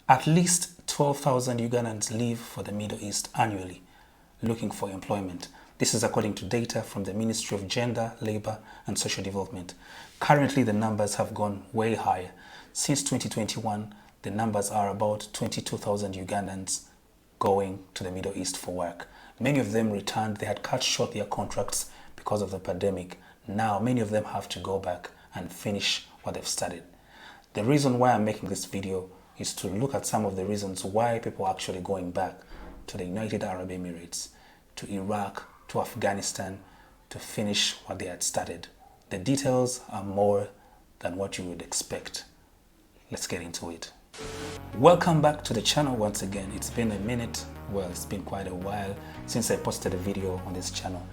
At least 12,000 Ugandans leave for the Middle East annually, looking for employment. This is according to data from the Ministry of Gender, Labour and Social Development. Currently, the numbers have gone way higher. Since 2021, the numbers are about 22,000 Ugandans going to the Middle East for work. Many of them returned. They had cut short their contracts because of the pandemic. Now, many of them have to go back and finish what they've started. The reason why I'm making this video is to look at some of the reasons why people are actually going back to the United Arab Emirates, to Iraq, to Afghanistan, to finish what they had started. The details are more than what you would expect. Let's get into it. Welcome back to the channel once again. It's been a minute, well, it's been quite a while since I posted a video on this channel.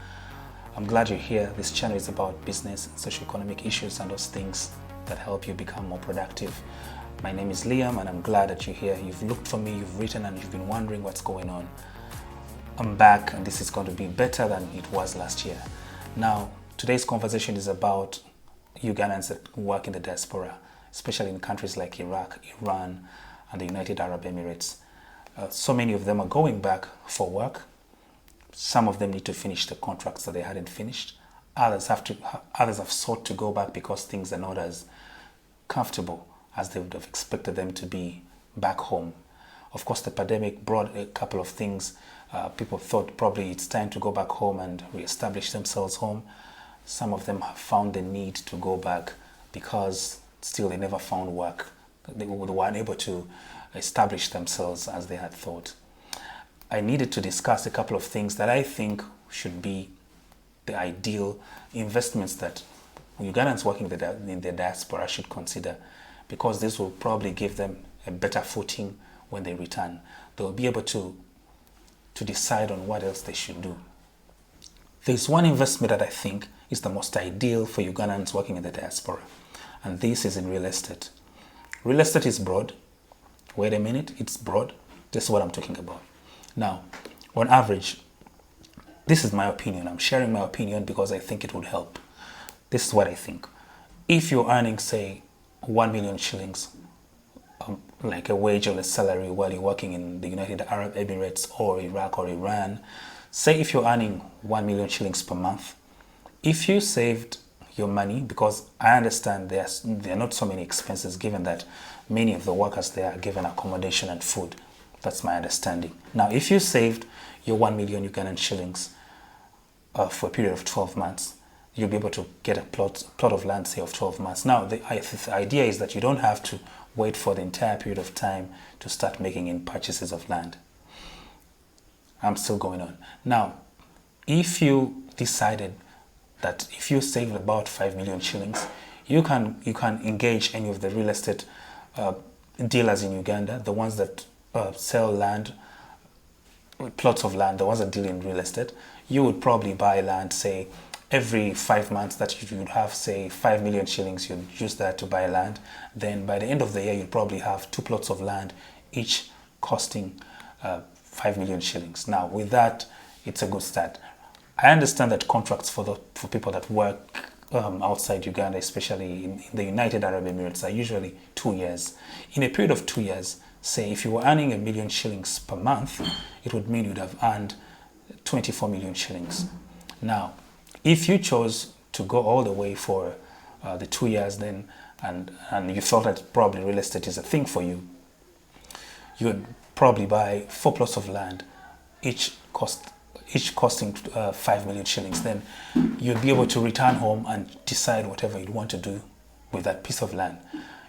I'm glad you're here. This channel is about business, socio-economic issues and those things that help you become more productive. My name is Liam and I'm glad that you're here. You've looked for me, you've written and you've been wondering what's going on. I'm back and this is going to be better than it was last year. Now, today's conversation is about Ugandans that work in the diaspora, especially in countries like Iraq, Iran, and the United Arab Emirates. So many of them are going back for work. Some of them need to finish the contracts that they hadn't finished. Others have sought to go back because things are not as comfortable as they would have expected them to be back home. Of course, the pandemic brought a couple of things. People thought probably it's time to go back home and reestablish themselves home. Some of them have found the need to go back because still they never found work. They were unable to establish themselves as they had thought. I needed to discuss a couple of things that I think should be the ideal investments that Ugandans working in the diaspora should consider, because this will probably give them a better footing when they return. They'll be able to decide on what else they should do. There's one investment that I think is the most ideal for Ugandans working in the diaspora, and this is in real estate. Real estate is broad. Wait a minute, it's broad. This is what I'm talking about. Now, on average, this is my opinion. I'm sharing my opinion because I think it would help. This is what I think. If you're earning, say, 1 million shillings, like a wage or a salary while you're working in the United Arab Emirates or Iraq or Iran, say if you're earning 1 million shillings per month, if you saved your money, because I understand there are not so many expenses given that many of the workers there are given accommodation and food. That's my understanding. Now, if you saved your 1 million Ugandan shillings for a period of 12 months, you'll be able to get a plot of land, say, of 12 months. Now, the idea is that you don't have to wait for the entire period of time to start making in purchases of land. I'm still going on. Now, if you decided that if you saved about 5 million shillings, you can engage any of the real estate dealers in Uganda, the ones that sell land, plots of land, the ones that deal in real estate. You would probably buy land, say, every 5 months that you would have, say, 5 million shillings, you'd use that to buy land. Then by the end of the year, you'd probably have 2 plots of land, each costing 5 million shillings. Now, with that, it's a good start. I understand that contracts for people that work outside Uganda, especially in the United Arab Emirates, are usually 2 years. In a period of 2 years, say if you were earning 1 million shillings per month, it would mean you'd have earned 24 million shillings. Now, if you chose to go all the way for the 2 years then, and you thought that probably real estate is a thing for you, you would probably buy 4 plots of land, each costing 5 million shillings. Then you'd be able to return home and decide whatever you'd want to do with that piece of land.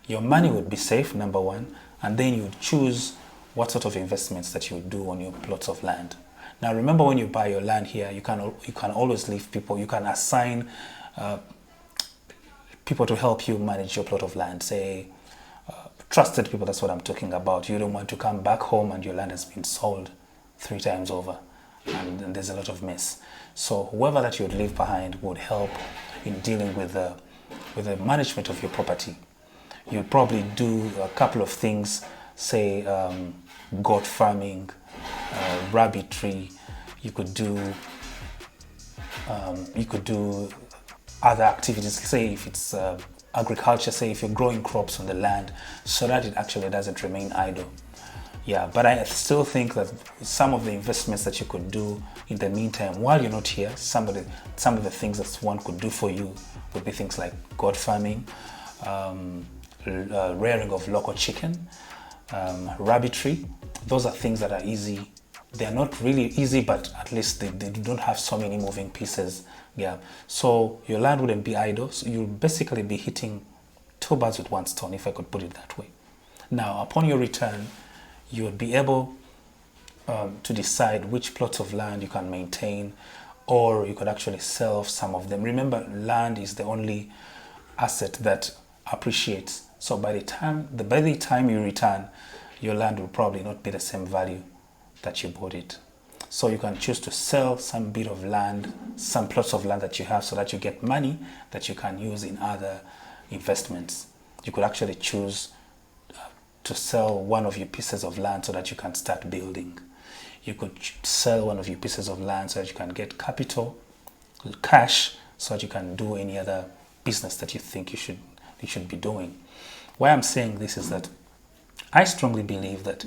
Your money would be safe, number one, and then you'd choose what sort of investments that you would do on your plots of land. Now, remember, when you buy your land here, you can always leave people. You can assign people to help you manage your plot of land. Say, trusted people. That's what I'm talking about. You don't want to come back home and your land has been sold 3 times over, and there's a lot of mess. So whoever that you would leave behind would help in dealing with the management of your property. You'd probably do a couple of things, say goat farming, rabbitry. You could do other activities, say if it's agriculture, say if you're growing crops on the land, so that it actually doesn't remain idle. Yeah, but I still think that some of the investments that you could do in the meantime while you're not here, some of the things that one could do for you would be things like goat farming, rearing of local chicken, rabbitry. Those are things that are easy. They're not really easy, but at least they don't have so many moving pieces. Yeah, so your land wouldn't be idle. So you'll basically be hitting two birds with one stone, if I could put it that way. Now, upon your return, you would be able to decide which plots of land you can maintain, or you could actually sell some of them. Remember, land is the only asset that appreciates. So by the time you return, your land will probably not be the same value that you bought it. So you can choose to sell some bit of land, some plots of land that you have, so that you get money that you can use in other investments. You could actually choose to sell one of your pieces of land so that you can start building. You could sell one of your pieces of land so that you can get capital, cash, so that you can do any other business that you think you should be doing. Why I'm saying this is that I strongly believe that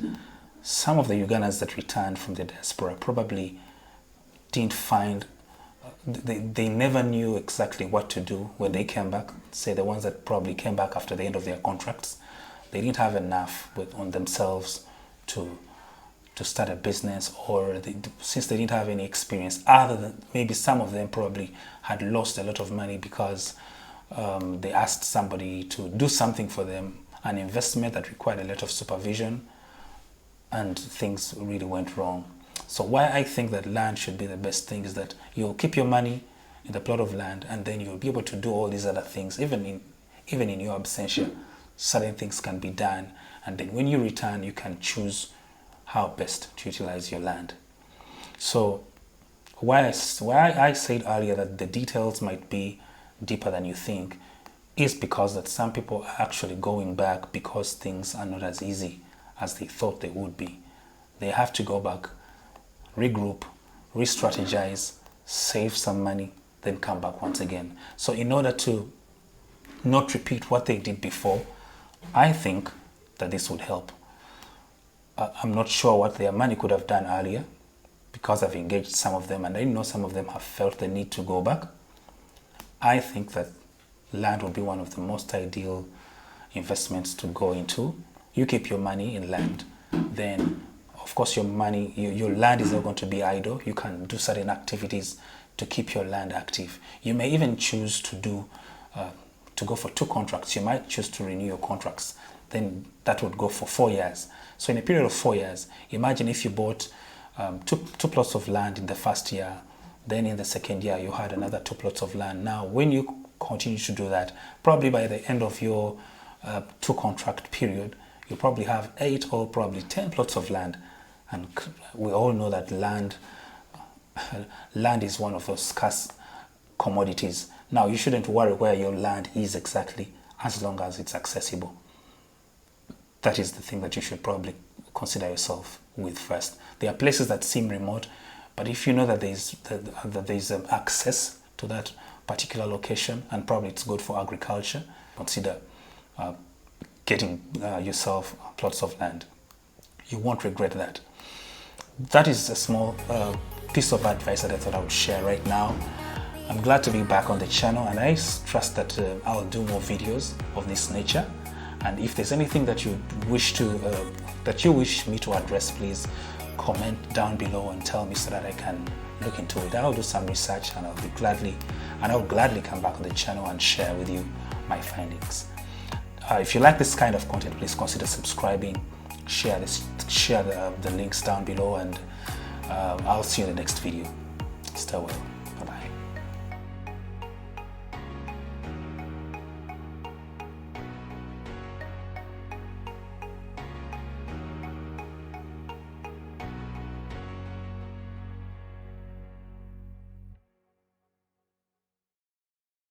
some of the Ugandans that returned from the diaspora probably didn't find, they never knew exactly what to do when they came back. Say the ones that probably came back after the end of their contracts, they didn't have enough on themselves to start a business, or since they didn't have any experience, other than maybe some of them probably had lost a lot of money because they asked somebody to do something for them, an investment that required a lot of supervision, and things really went wrong. So why I think that land should be the best thing is that you'll keep your money in the plot of land, and then you'll be able to do all these other things. Even in your absentia, certain things can be done, and then when you return, you can choose how best to utilize your land. So why I said earlier that the details might be deeper than you think is because that some people are actually going back because things are not as easy as they thought they would be. They have to go back, regroup, re-strategize, save some money, then come back once again. So in order to not repeat what they did before, I think that this would help. I'm not sure what their money could have done earlier, because I've engaged some of them and I know some of them have felt the need to go back. I think that land would be one of the most ideal investments to go into. You keep your money in land, then of course your land is not going to be idle. You can do certain activities to keep your land active. You may even choose to go for 2 contracts. You might choose to renew your contracts. Then that would go for 4 years. So in a period of 4 years, imagine if you bought two plots of land in the first year, then in the second year you had another 2 plots of land. Now when you continue to do that, probably by the end of your 2 contract period, you probably have 8 or probably 10 plots of land. And we all know that land is one of those scarce commodities. Now you shouldn't worry where your land is exactly, as long as it's accessible. That is the thing that you should probably consider yourself with first. There are places that seem remote, but if you know that there's access to that particular location, and probably it's good for agriculture, consider getting yourself plots of land. You won't regret that. That is a small piece of advice that I thought I would share right now. I'm glad to be back on the channel, and I trust that I'll do more videos of this nature. And if there's anything that you wish me to address, please comment down below and tell me so that I can look into it. I'll do some research, and I'll gladly come back on the channel and share with you my findings. If you like this kind of content, please consider subscribing, share the links down below, and I'll see you in the next video. Stay well.